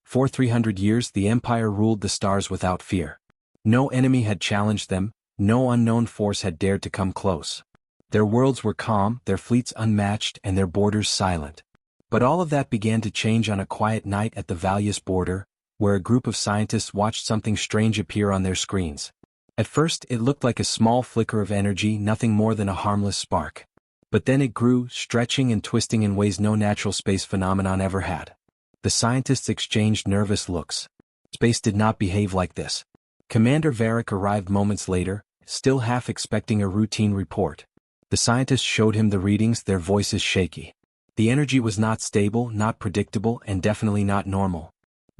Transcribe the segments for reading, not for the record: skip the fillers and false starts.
For 300 years the Empire ruled the stars without fear. No enemy had challenged them, no unknown force had dared to come close. Their worlds were calm, their fleets unmatched, and their borders silent. But all of that began to change on a quiet night at the Valius border, where a group of scientists watched something strange appear on their screens. At first it looked like a small flicker of energy, nothing more than a harmless spark. But then it grew, stretching and twisting in ways no natural space phenomenon ever had. The scientists exchanged nervous looks. Space did not behave like this. Commander Varric arrived moments later, still half expecting a routine report. The scientists showed him the readings, their voices shaky. The energy was not stable, not predictable, and definitely not normal.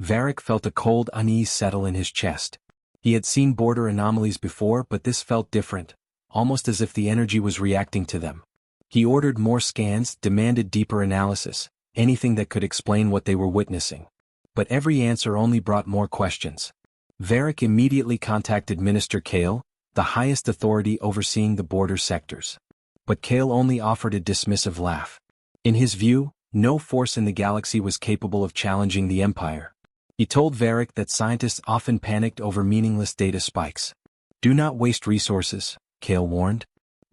Varric felt a cold unease settle in his chest. He had seen border anomalies before, but this felt different, almost as if the energy was reacting to them. He ordered more scans, demanded deeper analysis, anything that could explain what they were witnessing. But every answer only brought more questions. Varric immediately contacted Minister Kale, the highest authority overseeing the border sectors. But Kale only offered a dismissive laugh. In his view, no force in the galaxy was capable of challenging the Empire. He told Varric that scientists often panicked over meaningless data spikes. "Do not waste resources," Kale warned.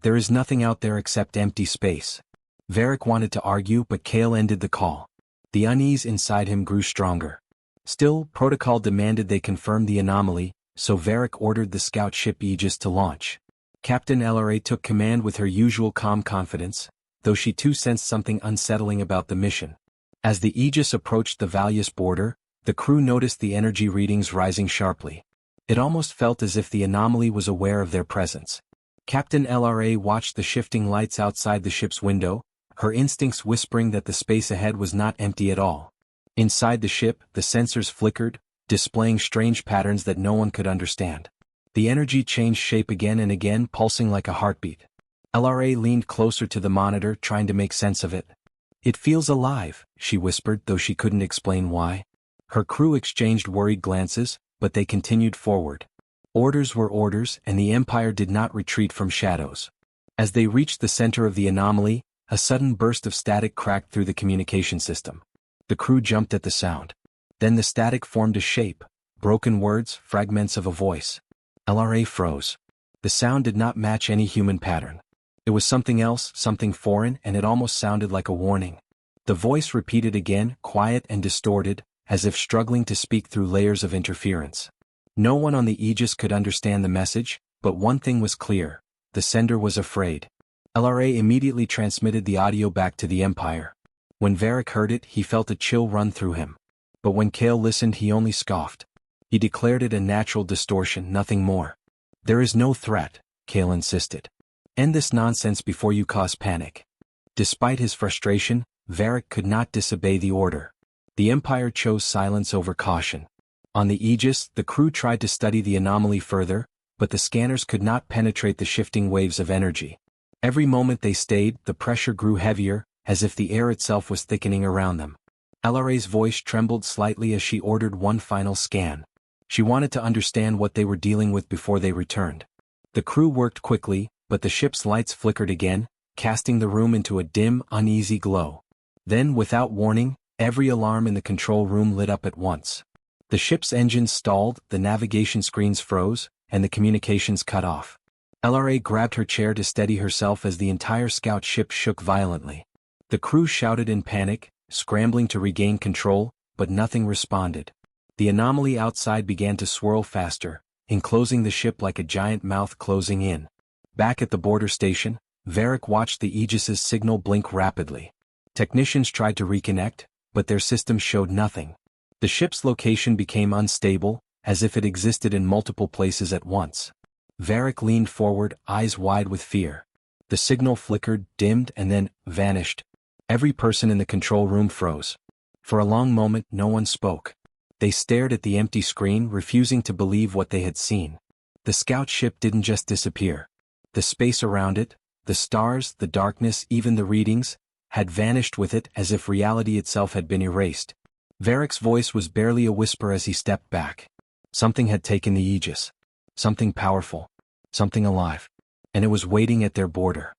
"There is nothing out there except empty space." Varric wanted to argue, but Kale ended the call. The unease inside him grew stronger. Still, protocol demanded they confirm the anomaly, so Varric ordered the scout ship Aegis to launch. Captain LRA took command with her usual calm confidence, though she too sensed something unsettling about the mission. As the Aegis approached the Valius border, the crew noticed the energy readings rising sharply. It almost felt as if the anomaly was aware of their presence. Captain LRA watched the shifting lights outside the ship's window, her instincts whispering that the space ahead was not empty at all. Inside the ship, the sensors flickered, displaying strange patterns that no one could understand. The energy changed shape again and again, pulsing like a heartbeat. LRA leaned closer to the monitor, trying to make sense of it. "It feels alive," she whispered, though she couldn't explain why. Her crew exchanged worried glances, but they continued forward. Orders were orders, and the Empire did not retreat from shadows. As they reached the center of the anomaly, a sudden burst of static cracked through the communication system. The crew jumped at the sound. Then the static formed a shape, broken words, fragments of a voice. LRA froze. The sound did not match any human pattern. It was something else, something foreign, and it almost sounded like a warning. The voice repeated again, quiet and distorted, as if struggling to speak through layers of interference. No one on the Aegis could understand the message, but one thing was clear: the sender was afraid. LRA immediately transmitted the audio back to the Empire. When Varric heard it, he felt a chill run through him. But when Kale listened, he only scoffed. He declared it a natural distortion, nothing more. "There is no threat," Kale insisted. "End this nonsense before you cause panic." Despite his frustration, Varric could not disobey the order. The Empire chose silence over caution. On the Aegis, the crew tried to study the anomaly further, but the scanners could not penetrate the shifting waves of energy. Every moment they stayed, the pressure grew heavier, as if the air itself was thickening around them. LRA's voice trembled slightly as she ordered one final scan. She wanted to understand what they were dealing with before they returned. The crew worked quickly, but the ship's lights flickered again, casting the room into a dim, uneasy glow. Then, without warning, every alarm in the control room lit up at once. The ship's engines stalled, the navigation screens froze, and the communications cut off. LRA grabbed her chair to steady herself as the entire scout ship shook violently. The crew shouted in panic, scrambling to regain control, but nothing responded. The anomaly outside began to swirl faster, enclosing the ship like a giant mouth closing in. Back at the border station, Varric watched the Aegis's signal blink rapidly. Technicians tried to reconnect, but their systems showed nothing. The ship's location became unstable, as if it existed in multiple places at once. Varric leaned forward, eyes wide with fear. The signal flickered, dimmed, and then vanished. Every person in the control room froze. For a long moment, no one spoke. They stared at the empty screen, refusing to believe what they had seen. The scout ship didn't just disappear. The space around it, the stars, the darkness, even the readings, had vanished with it, as if reality itself had been erased. Varric's voice was barely a whisper as he stepped back. Something had taken the Aegis. Something powerful. Something alive. And it was waiting at their border.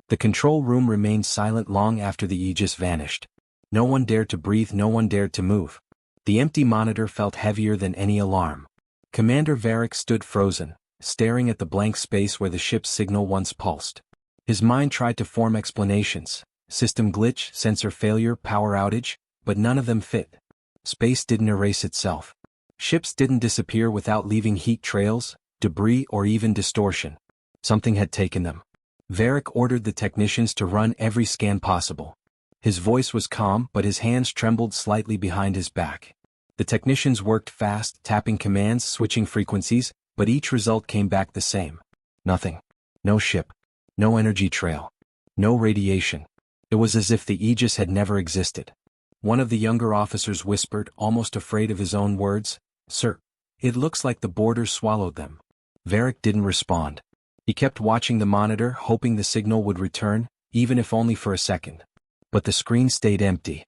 The control room remained silent long after the Aegis vanished. No one dared to breathe, no one dared to move. The empty monitor felt heavier than any alarm. Commander Varric stood frozen, staring at the blank space where the ship's signal once pulsed. His mind tried to form explanations: system glitch, sensor failure, power outage, but none of them fit. Space didn't erase itself. Ships didn't disappear without leaving heat trails, debris, or even distortion. Something had taken them. Varric ordered the technicians to run every scan possible. His voice was calm, but his hands trembled slightly behind his back. The technicians worked fast, tapping commands, switching frequencies, but each result came back the same. Nothing. No ship. No energy trail. No radiation. It was as if the Aegis had never existed. One of the younger officers whispered, almost afraid of his own words, "Sir, it looks like the borders swallowed them." Varric didn't respond. He kept watching the monitor, hoping the signal would return, even if only for a second. But the screen stayed empty.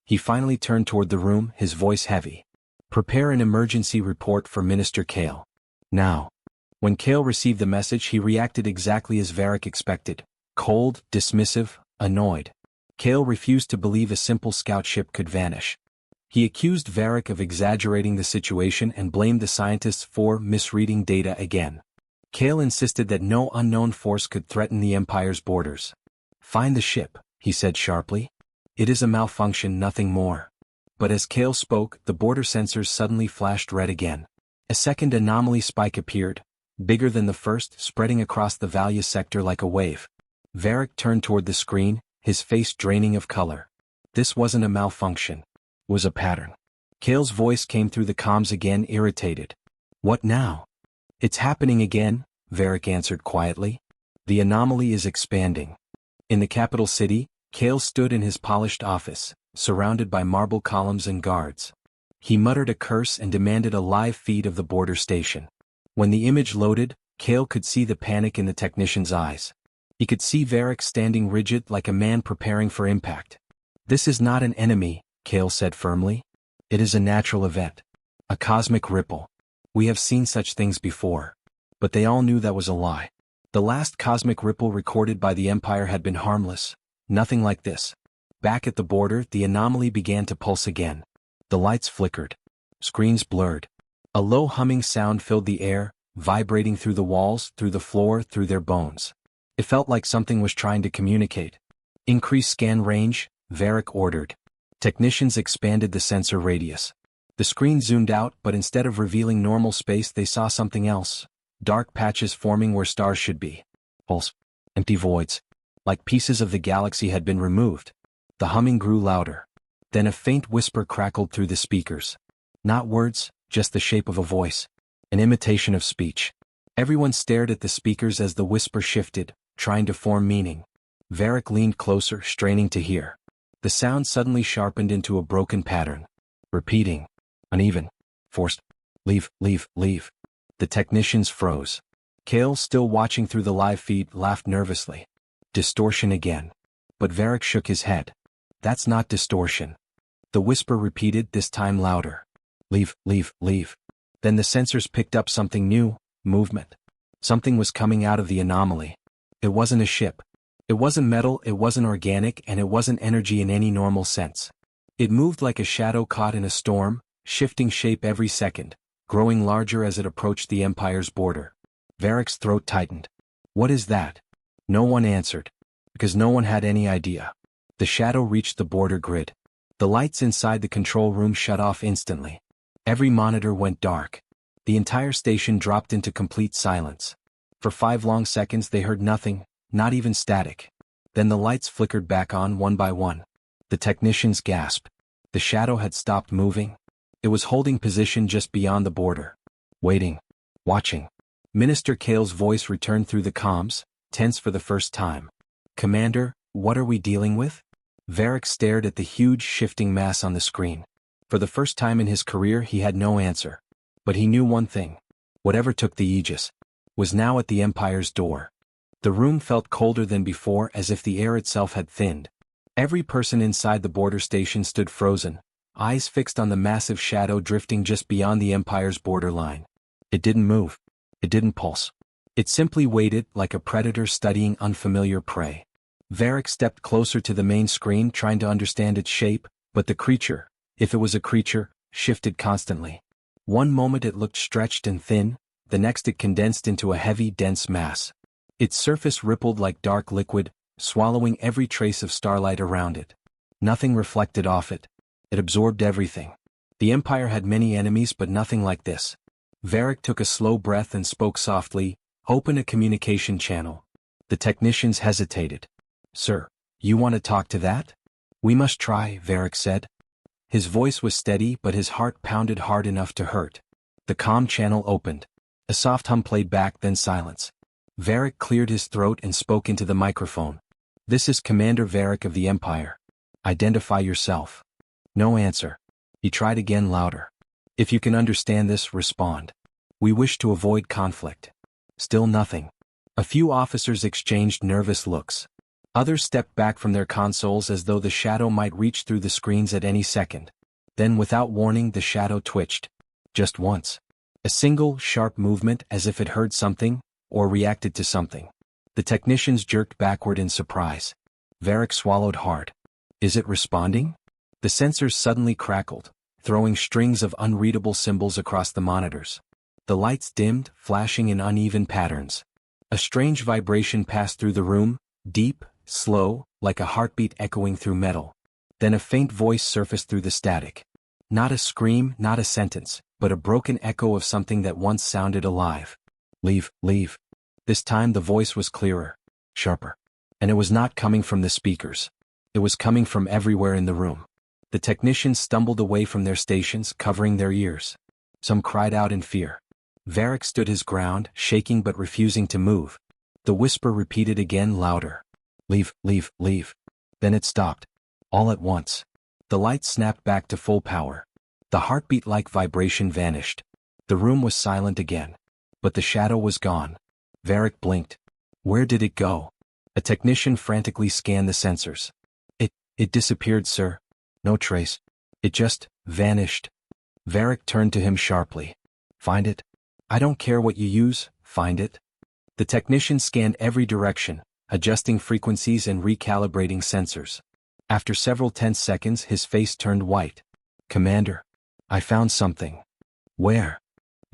He finally turned toward the room, his voice heavy. "Prepare an emergency report for Minister Kale. Now." When Kale received the message, he reacted exactly as Varric expected: cold, dismissive, annoyed. Kale refused to believe a simple scout ship could vanish. He accused Varric of exaggerating the situation and blamed the scientists for misreading data again. Kale insisted that no unknown force could threaten the Empire's borders. "Find the ship," he said sharply. "It is a malfunction, nothing more." But as Kale spoke, the border sensors suddenly flashed red again. A second anomaly spike appeared, bigger than the first, spreading across the Valia sector like a wave. Varric turned toward the screen, his face draining of color. This wasn't a malfunction. It was a pattern. Kale's voice came through the comms again, irritated. "What now?" "It's happening again," Varric answered quietly. "The anomaly is expanding." In the capital city, Kale stood in his polished office, surrounded by marble columns and guards. He muttered a curse and demanded a live feed of the border station. When the image loaded, Kale could see the panic in the technician's eyes. He could see Varric standing rigid like a man preparing for impact. "This is not an enemy," Kale said firmly. "It is a natural event. A cosmic ripple. We have seen such things before." But they all knew that was a lie. The last cosmic ripple recorded by the Empire had been harmless. Nothing like this. Back at the border, the anomaly began to pulse again. The lights flickered. Screens blurred. A low humming sound filled the air, vibrating through the walls, through the floor, through their bones. It felt like something was trying to communicate. "Increase scan range," Varric ordered. Technicians expanded the sensor radius. The screen zoomed out, but instead of revealing normal space, they saw something else. Dark patches forming where stars should be. Pulse. Empty voids. Like pieces of the galaxy had been removed. The humming grew louder. Then a faint whisper crackled through the speakers. Not words, just the shape of a voice. An imitation of speech. Everyone stared at the speakers as the whisper shifted, trying to form meaning. Varric leaned closer, straining to hear. The sound suddenly sharpened into a broken pattern. Repeating. Uneven. Forced. "Leave, leave, leave." The technicians froze. Kale, still watching through the live feed, laughed nervously. "Distortion again." But Varric shook his head. "That's not distortion." The whisper repeated, this time louder. "Leave, leave, leave." Then the sensors picked up something new: movement. Something was coming out of the anomaly. It wasn't a ship. It wasn't metal, it wasn't organic, and it wasn't energy in any normal sense. It moved like a shadow caught in a storm, shifting shape every second, growing larger as it approached the Empire's border. Varric's throat tightened. "What is that?" No one answered. Because no one had any idea. The shadow reached the border grid. The lights inside the control room shut off instantly. Every monitor went dark. The entire station dropped into complete silence. For 5 long seconds they heard nothing, not even static. Then the lights flickered back on one by one. The technicians gasped. The shadow had stopped moving. It was holding position just beyond the border. Waiting. Watching. Minister Kale's voice returned through the comms, tense for the first time. "Commander, what are we dealing with?" Varric stared at the huge shifting mass on the screen. For the first time in his career he had no answer. But he knew one thing. Whatever took the Aegis was now at the Empire's door. The room felt colder than before, as if the air itself had thinned. Every person inside the border station stood frozen, eyes fixed on the massive shadow drifting just beyond the Empire's borderline. It didn't move. It didn't pulse. It simply waited, like a predator studying unfamiliar prey. Varric stepped closer to the main screen, trying to understand its shape, but the creature, if it was a creature, shifted constantly. One moment it looked stretched and thin, the next it condensed into a heavy, dense mass. Its surface rippled like dark liquid, swallowing every trace of starlight around it. Nothing reflected off it. It absorbed everything. The Empire had many enemies but nothing like this. Varric took a slow breath and spoke softly, "Open a communication channel." The technicians hesitated. "Sir, you want to talk to that?" "We must try," Varric said. His voice was steady but his heart pounded hard enough to hurt. The comm channel opened. A soft hum played back, then silence. Varric cleared his throat and spoke into the microphone. "This is Commander Varric of the Empire. Identify yourself." No answer. He tried again, louder. "If you can understand this, respond. We wish to avoid conflict." Still nothing. A few officers exchanged nervous looks. Others stepped back from their consoles as though the shadow might reach through the screens at any second. Then without warning the shadow twitched. Just once. A single, sharp movement as if it heard something, or reacted to something. The technicians jerked backward in surprise. Varric swallowed hard. Is it responding? The sensors suddenly crackled, throwing strings of unreadable symbols across the monitors. The lights dimmed, flashing in uneven patterns. A strange vibration passed through the room, deep, slow, like a heartbeat echoing through metal. Then a faint voice surfaced through the static. Not a scream, not a sentence, but a broken echo of something that once sounded alive. "Leave, leave." This time the voice was clearer, sharper. And it was not coming from the speakers. It was coming from everywhere in the room. The technicians stumbled away from their stations, covering their ears. Some cried out in fear. Varric stood his ground, shaking but refusing to move. The whisper repeated again, louder. "Leave, leave, leave." Then it stopped. All at once. The lights snapped back to full power. The heartbeat-like vibration vanished. The room was silent again. But the shadow was gone. Varric blinked. Where did it go? A technician frantically scanned the sensors. It disappeared, sir. No trace. It just vanished." Varric turned to him sharply. "Find it? I don't care what you use, find it." The technician scanned every direction, adjusting frequencies and recalibrating sensors. After several tense seconds his face turned white. "Commander, I found something." "Where?"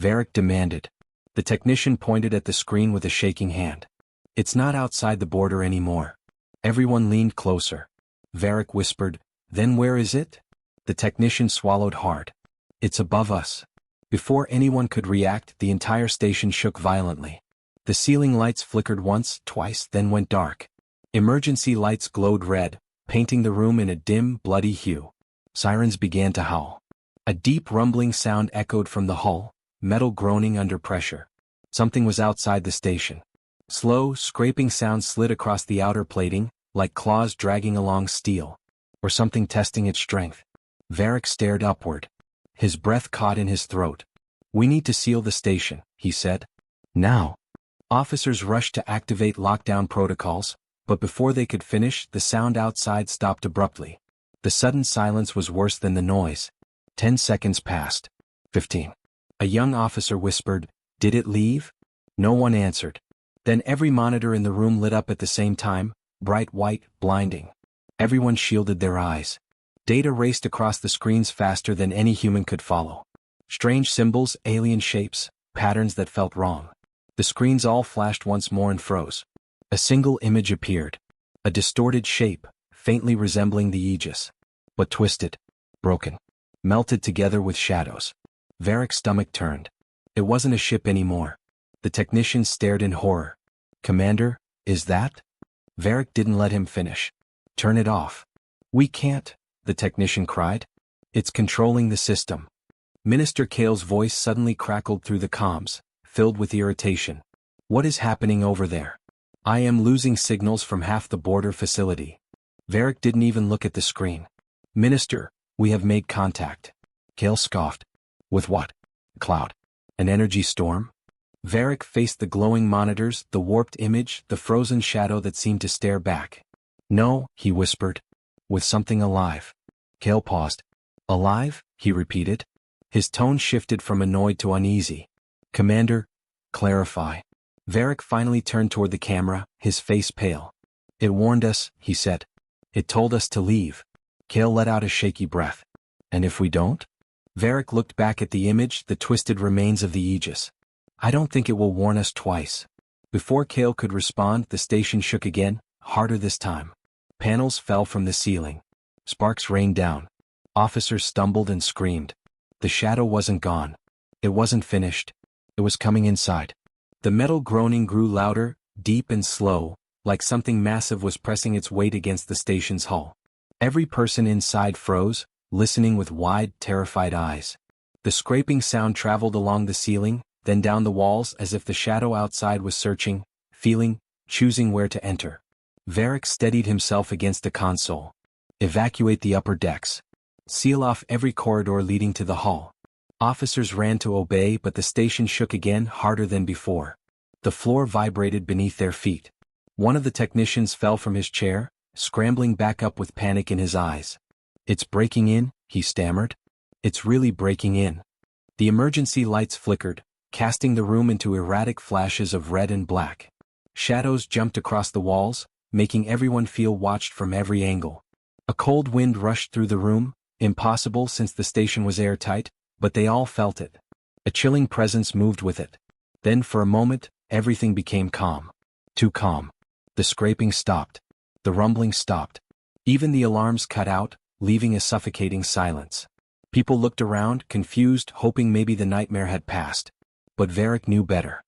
Varric demanded. The technician pointed at the screen with a shaking hand. "It's not outside the border anymore." Everyone leaned closer. Varric whispered, "Then where is it?" The technician swallowed hard. "It's above us." Before anyone could react, the entire station shook violently. The ceiling lights flickered once, twice, then went dark. Emergency lights glowed red, painting the room in a dim, bloody hue. Sirens began to howl. A deep rumbling sound echoed from the hull, metal groaning under pressure. Something was outside the station. Slow, scraping sounds slid across the outer plating, like claws dragging along steel. Or something testing its strength. Varric stared upward. His breath caught in his throat. "We need to seal the station," he said. "Now." Officers rushed to activate lockdown protocols, but before they could finish, the sound outside stopped abruptly. The sudden silence was worse than the noise. 10 seconds passed. 15. A young officer whispered, "Did it leave?" No one answered. Then every monitor in the room lit up at the same time, bright white, blinding. Everyone shielded their eyes. Data raced across the screens faster than any human could follow. Strange symbols, alien shapes, patterns that felt wrong. The screens all flashed once more and froze. A single image appeared. A distorted shape, faintly resembling the Aegis. But twisted, broken, melted together with shadows. Varric's stomach turned. It wasn't a ship anymore. The technicians stared in horror. "Commander, is that?" Varric didn't let him finish. "Turn it off." "We can't," the technician cried. "It's controlling the system." Minister Kale's voice suddenly crackled through the comms, filled with irritation. "What is happening over there? I am losing signals from half the border facility." Varric didn't even look at the screen. "Minister, we have made contact." Kale scoffed. "With what? A cloud? An energy storm?" Varric faced the glowing monitors, the warped image, the frozen shadow that seemed to stare back. "No," he whispered. "With something alive." Kale paused. "Alive?" he repeated. His tone shifted from annoyed to uneasy. "Commander, clarify." Varric finally turned toward the camera, his face pale. "It warned us," he said. "It told us to leave." Kale let out a shaky breath. "And if we don't?" Varric looked back at the image, the twisted remains of the Aegis. I don't think it will warn us twice. Before Kale could respond, the station shook again, harder this time. Panels fell from the ceiling. Sparks rained down. Officers stumbled and screamed. The shadow wasn't gone. It wasn't finished. It was coming inside. The metal groaning grew louder, deep and slow, like something massive was pressing its weight against the station's hull. Every person inside froze, listening with wide, terrified eyes. The scraping sound traveled along the ceiling, then down the walls as if the shadow outside was searching, feeling, choosing where to enter. Varric steadied himself against a console. Evacuate the upper decks. Seal off every corridor leading to the hull. Officers ran to obey, but the station shook again, harder than before. The floor vibrated beneath their feet. One of the technicians fell from his chair, scrambling back up with panic in his eyes. It's breaking in, he stammered. It's really breaking in. The emergency lights flickered, casting the room into erratic flashes of red and black. Shadows jumped across the walls, making everyone feel watched from every angle. A cold wind rushed through the room, impossible since the station was airtight, but they all felt it. A chilling presence moved with it. Then for a moment, everything became calm. Too calm. The scraping stopped. The rumbling stopped. Even the alarms cut out, leaving a suffocating silence. People looked around, confused, hoping maybe the nightmare had passed. But Varric knew better.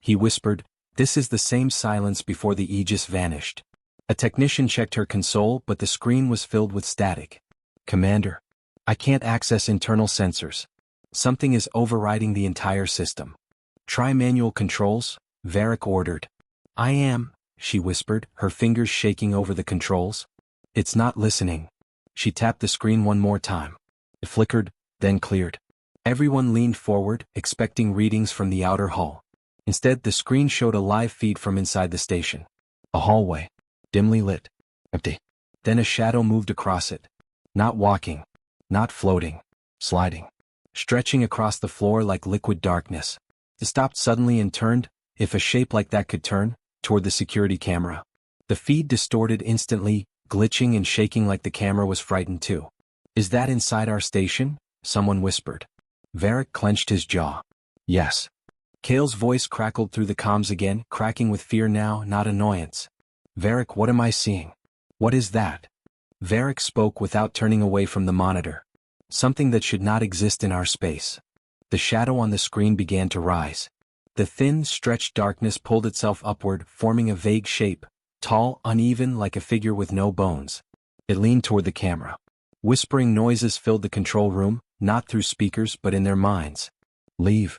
He whispered, "This is the same silence before the Aegis vanished." A technician checked her console, but the screen was filled with static. "Commander, I can't access internal sensors. Something is overriding the entire system." "Try manual controls," Varric ordered. "I am," she whispered, her fingers shaking over the controls. "It's not listening." She tapped the screen one more time. It flickered, then cleared. Everyone leaned forward, expecting readings from the outer hull. Instead, the screen showed a live feed from inside the station. A hallway. Dimly lit. Empty. Then a shadow moved across it. Not walking. Not floating. Sliding. Stretching across the floor like liquid darkness. It stopped suddenly and turned, if a shape like that could turn, toward the security camera. The feed distorted instantly, glitching and shaking like the camera was frightened too. "Is that inside our station?" someone whispered. Varric clenched his jaw. "Yes." Kale's voice crackled through the comms again, cracking with fear now, not annoyance. "Varric, what am I seeing? What is that?" Varric spoke without turning away from the monitor. "Something that should not exist in our space." The shadow on the screen began to rise. The thin, stretched darkness pulled itself upward, forming a vague shape, tall, uneven, like a figure with no bones. It leaned toward the camera. Whispering noises filled the control room, not through speakers but in their minds. "Leave."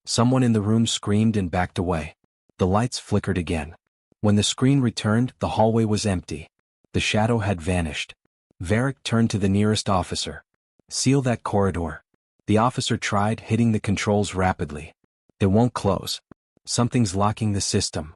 Someone in the room screamed and backed away. The lights flickered again. When the screen returned, the hallway was empty. The shadow had vanished. Varric turned to the nearest officer. "Seal that corridor." The officer tried, hitting the controls rapidly. "It won't close. Something's locking the system."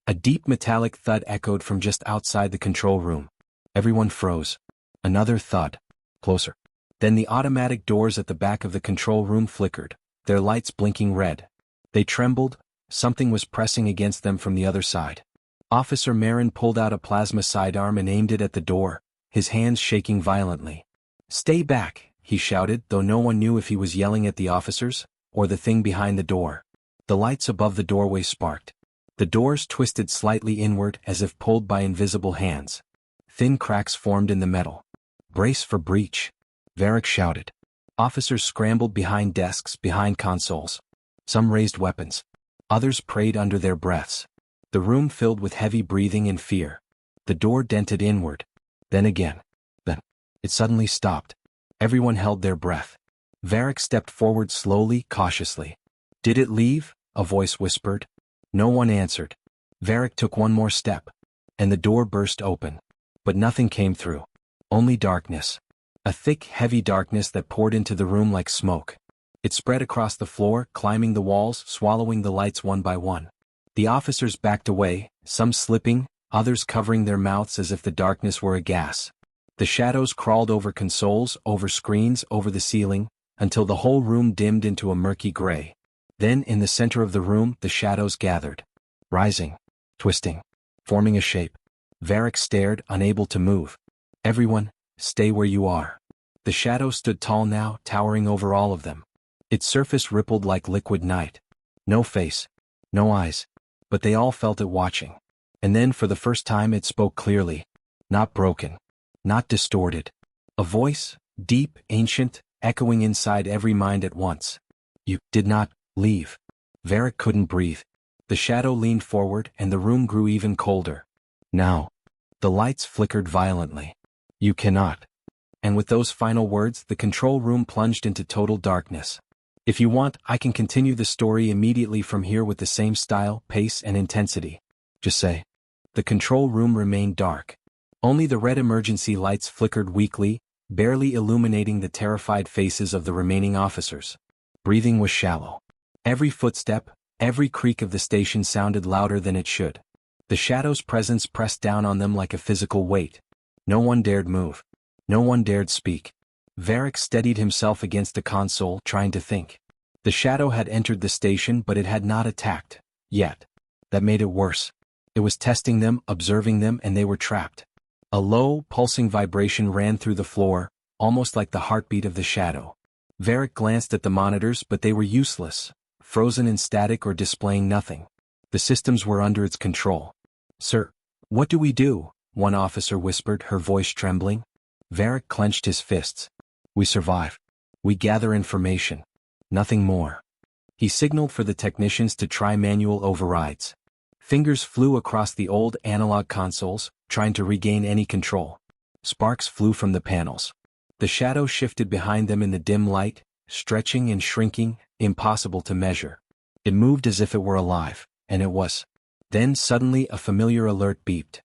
A deep metallic thud echoed from just outside the control room. Everyone froze. Another thud. Closer. Then the automatic doors at the back of the control room flickered, their lights blinking red. They trembled. Something was pressing against them from the other side. Officer Marin pulled out a plasma sidearm and aimed it at the door, his hands shaking violently. "Stay back," he shouted, though no one knew if he was yelling at the officers or the thing behind the door. The lights above the doorway sparked. The doors twisted slightly inward as if pulled by invisible hands. Thin cracks formed in the metal. "Brace for breach," Varric shouted. Officers scrambled behind desks, behind consoles. Some raised weapons. Others prayed under their breaths. The room filled with heavy breathing and fear. The door dented inward. Then again. Then. It suddenly stopped. Everyone held their breath. Varric stepped forward slowly, cautiously. "Did it leave?" a voice whispered. No one answered. Varric took one more step. And the door burst open. But nothing came through. Only darkness. A thick, heavy darkness that poured into the room like smoke. It spread across the floor, climbing the walls, swallowing the lights one by one. The officers backed away, some slipping, others covering their mouths as if the darkness were a gas. The shadows crawled over consoles, over screens, over the ceiling, until the whole room dimmed into a murky gray. Then, in the center of the room, the shadows gathered. Rising. Twisting. Forming a shape. Varric stared, unable to move. "Everyone, stay where you are." The shadow stood tall now, towering over all of them. Its surface rippled like liquid night. No face. No eyes. But they all felt it watching. And then for the first time it spoke clearly. Not broken. Not distorted. A voice, deep, ancient, echoing inside every mind at once. You did not leave. Varric couldn't breathe. The shadow leaned forward and the room grew even colder. Now. The lights flickered violently. You cannot. And with those final words, the control room plunged into total darkness. If you want, I can continue the story immediately from here with the same style, pace, and intensity. Just say. The control room remained dark. Only the red emergency lights flickered weakly, barely illuminating the terrified faces of the remaining officers. Breathing was shallow. Every footstep, every creak of the station sounded louder than it should. The shadow's presence pressed down on them like a physical weight. No one dared move. No one dared speak. Varric steadied himself against the console, trying to think. The shadow had entered the station, but it had not attacked. Yet. That made it worse. It was testing them, observing them, and they were trapped. A low, pulsing vibration ran through the floor, almost like the heartbeat of the shadow. Varric glanced at the monitors, but they were useless, frozen in static or displaying nothing. The systems were under its control. Sir, what do we do? One officer whispered, her voice trembling. Varric clenched his fists. We survive. We gather information. Nothing more. He signaled for the technicians to try manual overrides. Fingers flew across the old analog consoles, trying to regain any control. Sparks flew from the panels. The shadow shifted behind them in the dim light, stretching and shrinking, impossible to measure. It moved as if it were alive, and it was. Then suddenly a familiar alert beeped.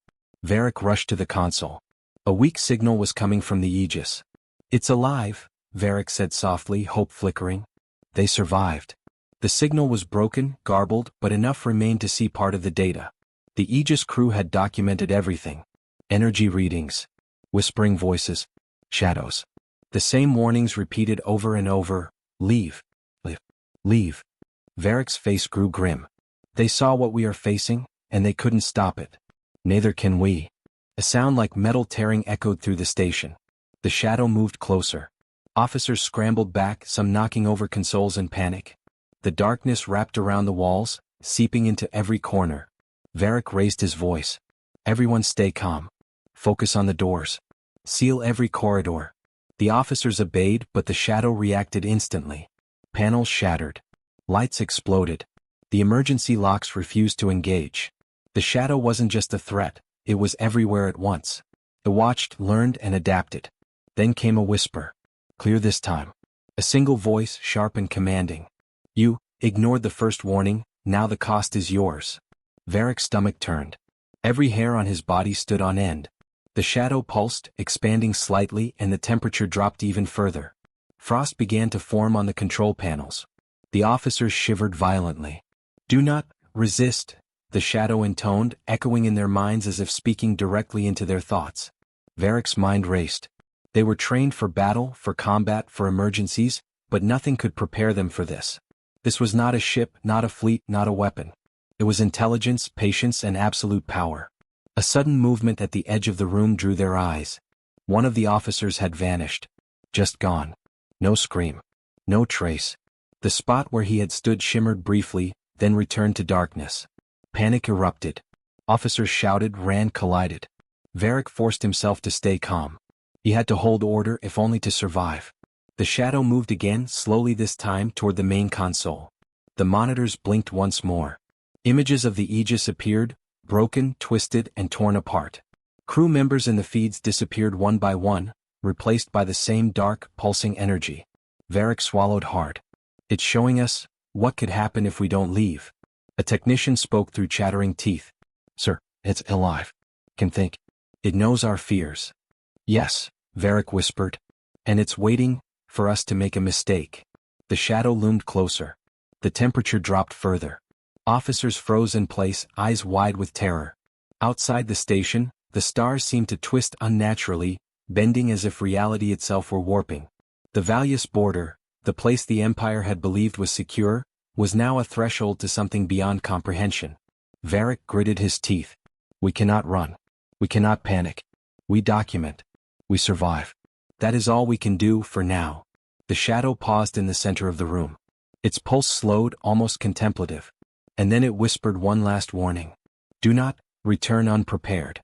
Varric rushed to the console. A weak signal was coming from the Aegis. It's alive, Varric said softly, hope flickering. They survived. The signal was broken, garbled, but enough remained to see part of the data. The Aegis crew had documented everything. Energy readings. Whispering voices. Shadows. The same warnings repeated over and over. Leave. Leave. Leave. Varric's face grew grim. They saw what we are facing, and they couldn't stop it. Neither can we. A sound like metal tearing echoed through the station. The shadow moved closer. Officers scrambled back, some knocking over consoles in panic. The darkness wrapped around the walls, seeping into every corner. Varric raised his voice. Everyone stay calm. Focus on the doors. Seal every corridor. The officers obeyed, but the shadow reacted instantly. Panels shattered. Lights exploded. The emergency locks refused to engage. The shadow wasn't just a threat, it was everywhere at once. It watched, learned, and adapted. Then came a whisper. Clear this time. A single voice, sharp and commanding. You ignored the first warning, now the cost is yours. Varric's stomach turned. Every hair on his body stood on end. The shadow pulsed, expanding slightly, and the temperature dropped even further. Frost began to form on the control panels. The officers shivered violently. Do not resist, the shadow intoned, echoing in their minds as if speaking directly into their thoughts. Varric's mind raced. They were trained for battle, for combat, for emergencies, but nothing could prepare them for this. This was not a ship, not a fleet, not a weapon. It was intelligence, patience, and absolute power. A sudden movement at the edge of the room drew their eyes. One of the officers had vanished. Just gone. No scream. No trace. The spot where he had stood shimmered briefly, then returned to darkness. Panic erupted. Officers shouted, ran, collided. Varric forced himself to stay calm. He had to hold order, if only to survive. The shadow moved again, slowly this time, toward the main console. The monitors blinked once more. Images of the Aegis appeared, broken, twisted, and torn apart. Crew members in the feeds disappeared one by one, replaced by the same dark, pulsing energy. Varric swallowed hard. It's showing us what could happen if we don't leave. A technician spoke through chattering teeth. Sir, it's alive. Can think. It knows our fears. Yes, Varric whispered. And it's waiting for us to make a mistake. The shadow loomed closer. The temperature dropped further. Officers froze in place, eyes wide with terror. Outside the station, the stars seemed to twist unnaturally, bending as if reality itself were warping. The Valius border, the place the Empire had believed was secure, was now a threshold to something beyond comprehension. Varric gritted his teeth. We cannot run. We cannot panic. We document. We survive. That is all we can do for now. The shadow paused in the center of the room. Its pulse slowed, almost contemplative. And then it whispered one last warning. Do not return unprepared.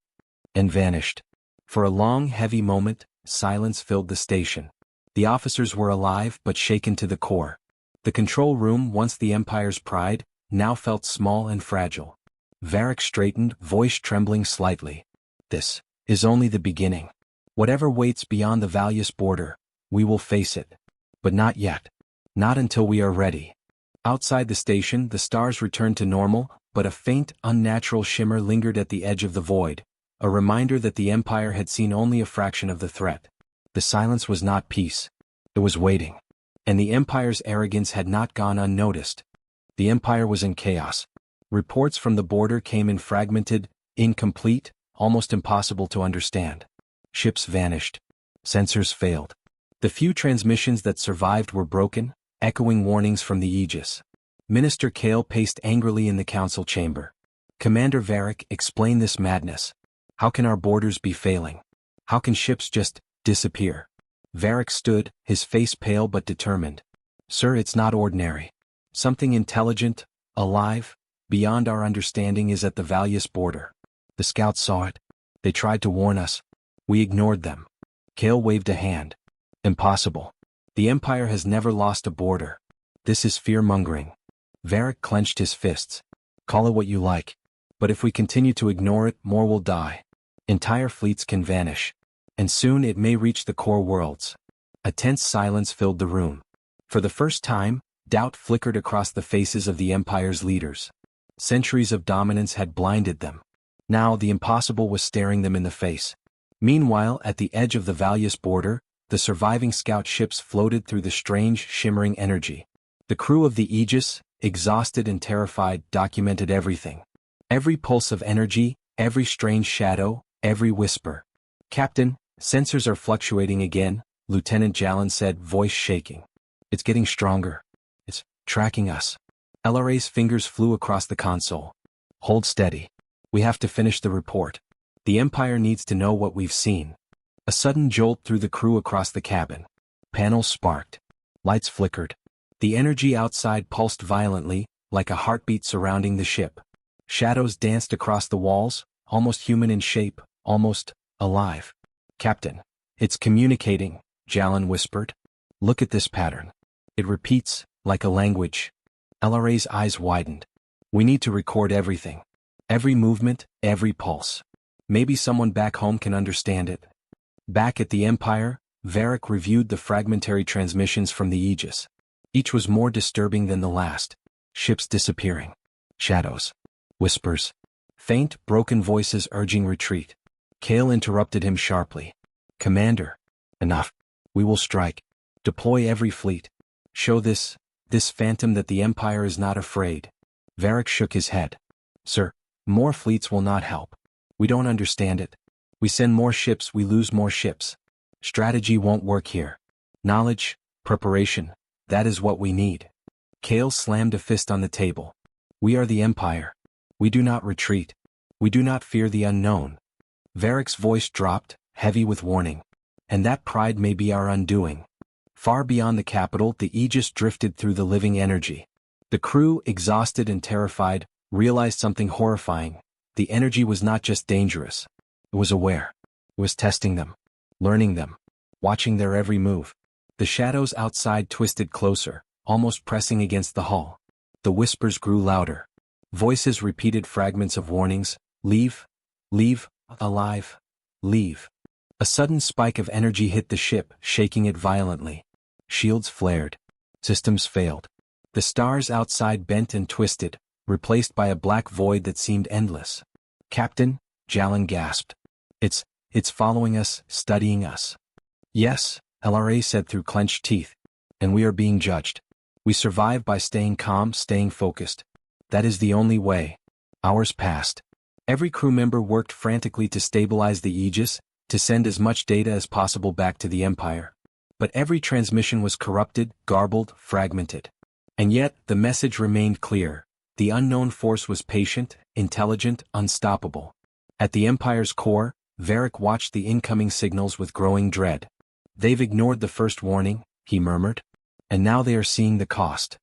And vanished. For a long, heavy moment, silence filled the station. The officers were alive but shaken to the core. The control room, once the Empire's pride, now felt small and fragile. Varric straightened, voice trembling slightly. This is only the beginning. Whatever waits beyond the Valius border, we will face it. But not yet. Not until we are ready. Outside the station, the stars returned to normal, but a faint, unnatural shimmer lingered at the edge of the void, a reminder that the Empire had seen only a fraction of the threat. The silence was not peace. It was waiting. And the Empire's arrogance had not gone unnoticed. The Empire was in chaos. Reports from the border came in fragmented, incomplete, almost impossible to understand. Ships vanished. Sensors failed. The few transmissions that survived were broken, echoing warnings from the Aegis. Minister Kale paced angrily in the council chamber. Commander Varric, explain this madness. How can our borders be failing? How can ships just disappear? Varric stood, his face pale but determined. Sir, it's not ordinary. Something intelligent, alive, beyond our understanding is at the Valius border. The scouts saw it. They tried to warn us. We ignored them. Kale waved a hand. Impossible. The Empire has never lost a border. This is fear-mongering. Varric clenched his fists. Call it what you like. But if we continue to ignore it, more will die. Entire fleets can vanish. And soon it may reach the core worlds. A tense silence filled the room. For the first time, doubt flickered across the faces of the Empire's leaders. Centuries of dominance had blinded them. Now the impossible was staring them in the face. Meanwhile, at the edge of the Valius border, the surviving scout ships floated through the strange, shimmering energy. The crew of the Aegis, exhausted and terrified, documented everything. Every pulse of energy, every strange shadow, every whisper. Captain, sensors are fluctuating again, Lieutenant Jallan said, voice shaking. It's getting stronger. It's tracking us. LRA's fingers flew across the console. Hold steady. We have to finish the report. The Empire needs to know what we've seen. A sudden jolt threw the crew across the cabin. Panels sparked. Lights flickered. The energy outside pulsed violently, like a heartbeat surrounding the ship. Shadows danced across the walls, almost human in shape, almost alive. Captain, it's communicating, Jallan whispered. Look at this pattern. It repeats, like a language. LRA's eyes widened. We need to record everything. Every movement, every pulse. Maybe someone back home can understand it. Back at the Empire, Varric reviewed the fragmentary transmissions from the Aegis. Each was more disturbing than the last. Ships disappearing. Shadows. Whispers. Faint, broken voices urging retreat. Kale interrupted him sharply. Commander. Enough. We will strike. Deploy every fleet. Show this phantom that the Empire is not afraid. Varric shook his head. Sir, more fleets will not help. We don't understand it. We send more ships, we lose more ships. Strategy won't work here. Knowledge, preparation, that is what we need. Kale slammed a fist on the table. We are the Empire. We do not retreat. We do not fear the unknown. Varric's voice dropped, heavy with warning. And that pride may be our undoing. Far beyond the capital, the Aegis drifted through the living energy. The crew, exhausted and terrified, realized something horrifying. The energy was not just dangerous. It was aware. It was testing them, learning them, watching their every move. The shadows outside twisted closer, almost pressing against the hull. The whispers grew louder. Voices repeated fragments of warnings. Leave, leave, alive, leave. A sudden spike of energy hit the ship, shaking it violently. Shields flared. Systems failed. The stars outside bent and twisted, replaced by a black void that seemed endless. Captain, Jallan gasped. It's following us, studying us. Yes, LRA said through clenched teeth. And we are being judged. We survive by staying calm, staying focused. That is the only way. Hours passed. Every crew member worked frantically to stabilize the Aegis, to send as much data as possible back to the Empire. But every transmission was corrupted, garbled, fragmented. And yet, the message remained clear. The unknown force was patient, intelligent, unstoppable. At the Empire's core, Varric watched the incoming signals with growing dread. They've ignored the first warning, he murmured. And now they are seeing the cost.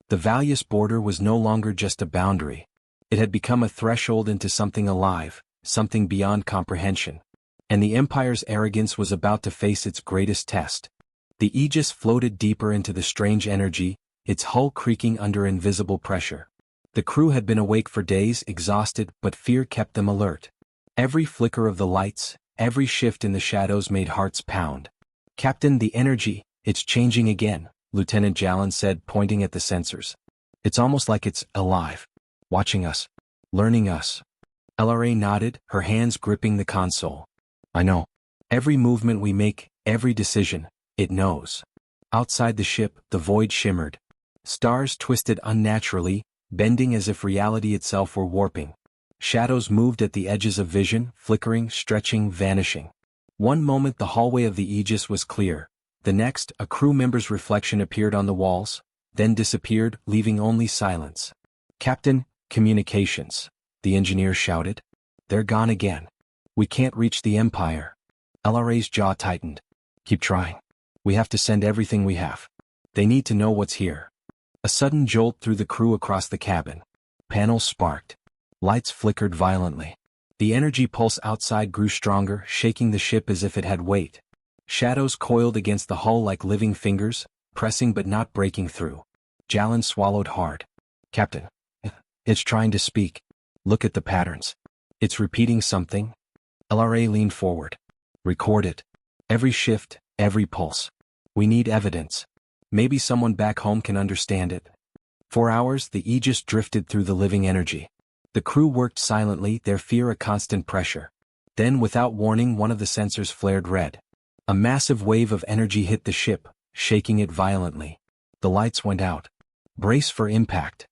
The Valius border was no longer just a boundary. It had become a threshold into something alive, something beyond comprehension. And the Empire's arrogance was about to face its greatest test. The Aegis floated deeper into the strange energy, its hull creaking under invisible pressure. The crew had been awake for days, exhausted, but fear kept them alert. Every flicker of the lights, every shift in the shadows made hearts pound. "Captain, the energy, it's changing again," Lieutenant Jallan said, pointing at the sensors. "It's almost like it's alive. Watching us. Learning us." LRA nodded, her hands gripping the console. "I know. Every movement we make, every decision, it knows." Outside the ship, the void shimmered. Stars twisted unnaturally, bending as if reality itself were warping. Shadows moved at the edges of vision, flickering, stretching, vanishing. One moment the hallway of the Aegis was clear. The next, a crew member's reflection appeared on the walls, then disappeared, leaving only silence. "Captain, communications," the engineer shouted. "They're gone again. We can't reach the Empire." LRA's jaw tightened. "Keep trying. We have to send everything we have. They need to know what's here." A sudden jolt threw the crew across the cabin. Panels sparked. Lights flickered violently. The energy pulse outside grew stronger, shaking the ship as if it had weight. Shadows coiled against the hull like living fingers, pressing but not breaking through. Jallan swallowed hard. "Captain, it's trying to speak. Look at the patterns. It's repeating something." LRA leaned forward. "Record it. Every shift, every pulse. We need evidence. Maybe someone back home can understand it." For hours, the Aegis drifted through the living energy. The crew worked silently, their fear a constant pressure. Then, without warning, one of the sensors flared red. A massive wave of energy hit the ship, shaking it violently. The lights went out. "Brace for impact,"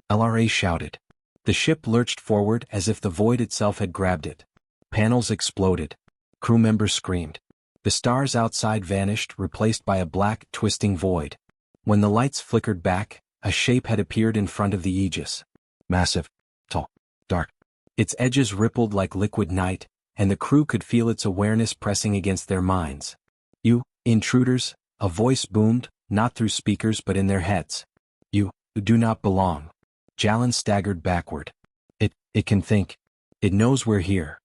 LRA shouted. The ship lurched forward as if the void itself had grabbed it. Panels exploded. Crew members screamed. The stars outside vanished, replaced by a black, twisting void. When the lights flickered back, a shape had appeared in front of the Aegis. Massive, tall, dark. Its edges rippled like liquid night, and the crew could feel its awareness pressing against their minds. "You, intruders," a voice boomed, not through speakers but in their heads. "You do not belong." Jallan staggered backward. It can think. It knows we're here."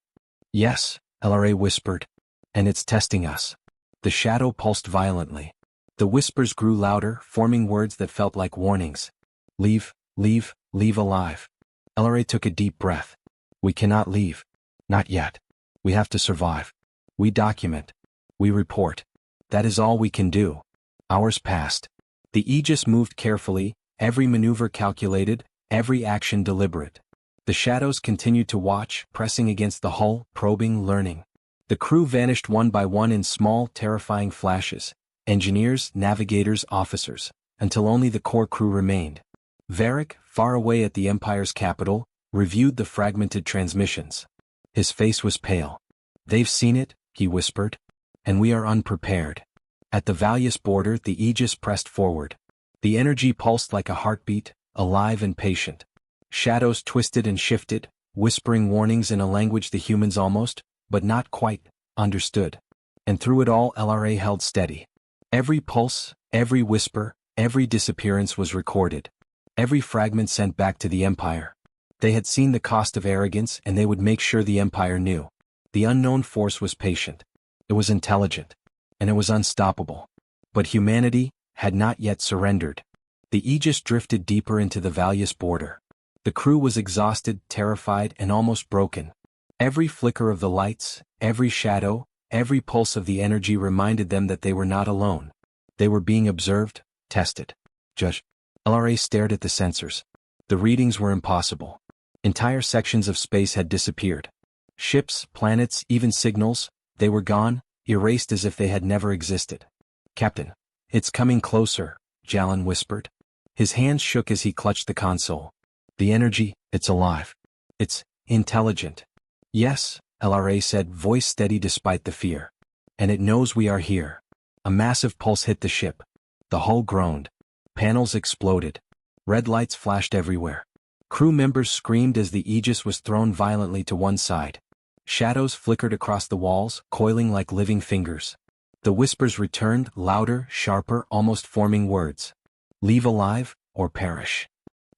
"Yes," LRA whispered. "And it's testing us." The shadow pulsed violently. The whispers grew louder, forming words that felt like warnings. "Leave, leave, leave alive." LRA took a deep breath. "We cannot leave. Not yet. We have to survive. We document. We report. That is all we can do." Hours passed. The Aegis moved carefully, every maneuver calculated, every action deliberate. The shadows continued to watch, pressing against the hull, probing, learning. The crew vanished one by one in small, terrifying flashes. Engineers, navigators, officers, until only the core crew remained. Varric, far away at the Empire's capital, reviewed the fragmented transmissions. His face was pale. "They've seen it," he whispered. "And we are unprepared." At the Valius border, the Aegis pressed forward. The energy pulsed like a heartbeat, alive and patient. Shadows twisted and shifted, whispering warnings in a language the humans almost, but not quite, understood. And through it all, LRA held steady. Every pulse, every whisper, every disappearance was recorded. Every fragment sent back to the Empire. They had seen the cost of arrogance, and they would make sure the Empire knew. The unknown force was patient. It was intelligent. And it was unstoppable. But humanity had not yet surrendered. The Aegis drifted deeper into the Valius border. The crew was exhausted, terrified, and almost broken. Every flicker of the lights, every shadow, every pulse of the energy reminded them that they were not alone. They were being observed, tested, judged. LRA stared at the sensors. The readings were impossible. Entire sections of space had disappeared. Ships, planets, even signals, they were gone, erased as if they had never existed. "Captain, it's coming closer," Jallan whispered. His hands shook as he clutched the console. "The energy, it's alive. It's intelligent." "Yes," LRA said, voice steady despite the fear. "And it knows we are here." A massive pulse hit the ship. The hull groaned. Panels exploded. Red lights flashed everywhere. Crew members screamed as the Aegis was thrown violently to one side. Shadows flickered across the walls, coiling like living fingers. The whispers returned, louder, sharper, almost forming words. Leave alive, or perish.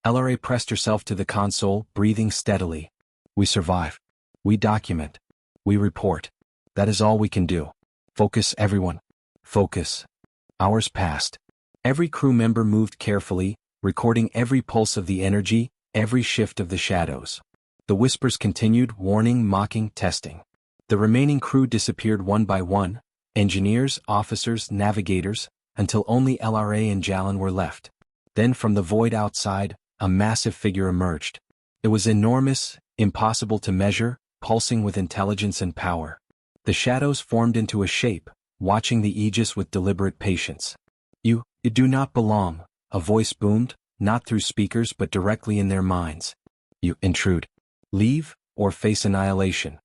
LRA pressed herself to the console, breathing steadily. We survive. We document. We report. That is all we can do. Focus, everyone. Focus. Hours passed. Every crew member moved carefully, recording every pulse of the energy, every shift of the shadows. The whispers continued, warning, mocking, testing. The remaining crew disappeared one by one, engineers, officers, navigators, until only LRA and Jalan were left. Then from the void outside, a massive figure emerged. It was enormous, impossible to measure, pulsing with intelligence and power. The shadows formed into a shape, watching the Aegis with deliberate patience. You do not belong, a voice boomed, not through speakers but directly in their minds. You intrude. Leave, or face annihilation.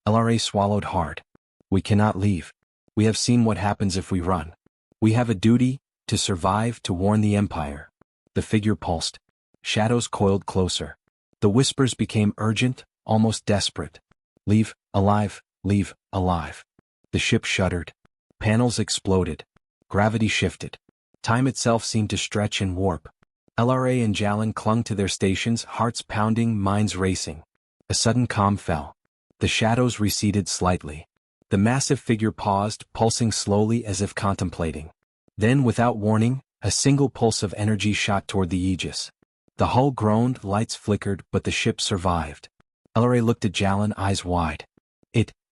LRA swallowed hard. We cannot leave. We have seen what happens if we run. We have a duty, to survive, to warn the Empire. The figure pulsed. Shadows coiled closer. The whispers became urgent, almost desperate. Leave, alive, leave, alive. The ship shuddered. Panels exploded. Gravity shifted. Time itself seemed to stretch and warp. LRA and Jalan clung to their stations, hearts pounding, minds racing. A sudden calm fell. The shadows receded slightly. The massive figure paused, pulsing slowly as if contemplating. Then, without warning, a single pulse of energy shot toward the Aegis. The hull groaned, lights flickered, but the ship survived. LRA looked at Jalan, eyes wide.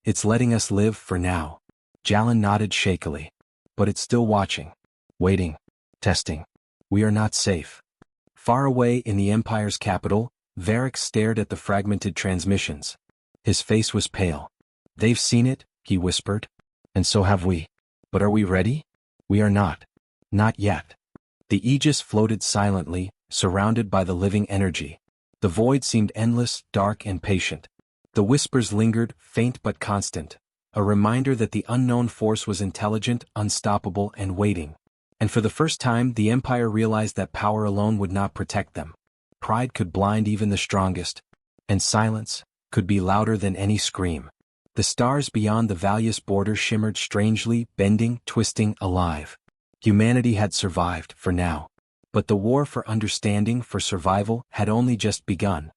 It's letting us live for now. Jalan nodded shakily. But it's still watching. Waiting. Testing. We are not safe. Far away in the Empire's capital, Varric stared at the fragmented transmissions. His face was pale. They've seen it, he whispered. And so have we. But are we ready? We are not. Not yet. The Aegis floated silently, surrounded by the living energy. The void seemed endless, dark and patient. The whispers lingered, faint but constant, a reminder that the unknown force was intelligent, unstoppable and waiting. And for the first time the Empire realized that power alone would not protect them. Pride could blind even the strongest, and silence could be louder than any scream. The stars beyond the Valius border shimmered strangely, bending, twisting, alive. Humanity had survived, for now. But the war for understanding, for survival, had only just begun.